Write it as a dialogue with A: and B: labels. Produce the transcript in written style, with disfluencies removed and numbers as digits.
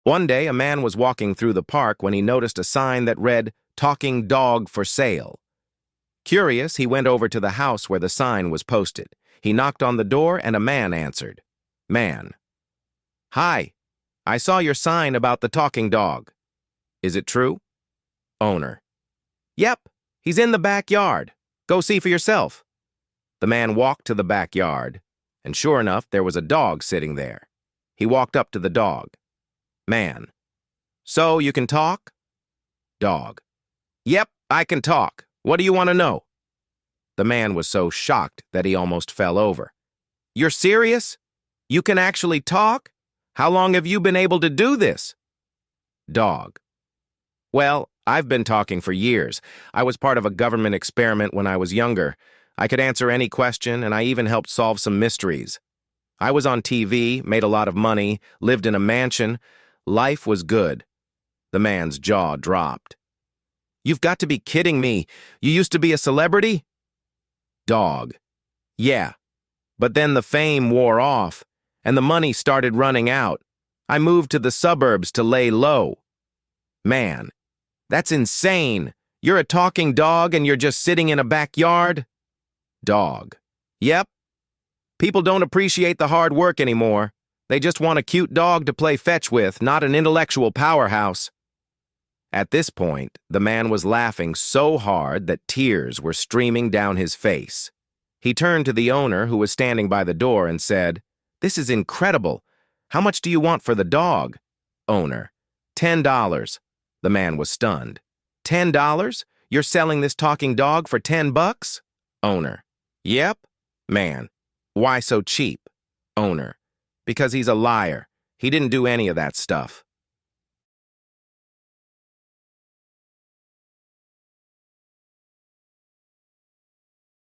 A: One day, a man was walking through the park when he noticed a sign that read, "Talking Dog for Sale." Curious, he went over to the house where the sign was posted. He knocked on the door and a man answered. Man. Hi, I saw your sign about the talking dog. Is it true? Owner. Yep, he's in the backyard. Go see for yourself. The man walked to the backyard, and sure enough, there was a dog sitting there. He walked up to the dog. Man. So you can talk? Dog. Yep, I can talk. What do you want to know? The man was so shocked that he almost fell over. You're serious? You can actually talk? How long have you been able to do this? Dog. Well, I've been talking for years. I was part of a government experiment when I was younger. I could answer any question, and I even helped solve some mysteries. I was on TV, made a lot of money, lived in a mansion. Life was good. The man's jaw dropped. You've got to be kidding me. You used to be a celebrity? Dog. Yeah. But then the fame wore off, and the money started running out. I moved to the suburbs to lay low. Man. That's insane. You're a talking dog and you're just sitting in a backyard? Dog. Yep. People don't appreciate the hard work anymore. They just want a cute dog to play fetch with, not an intellectual powerhouse. At this point, the man was laughing so hard that tears were streaming down his face. He turned to the owner, who was standing by the door, and said, "This is incredible. How much do you want for the dog?" Owner. $10. The man was stunned. $10? You're selling this talking dog for $10? Owner. Yep. Man. Why so cheap? Owner. Because he's a liar. He didn't do any of that stuff.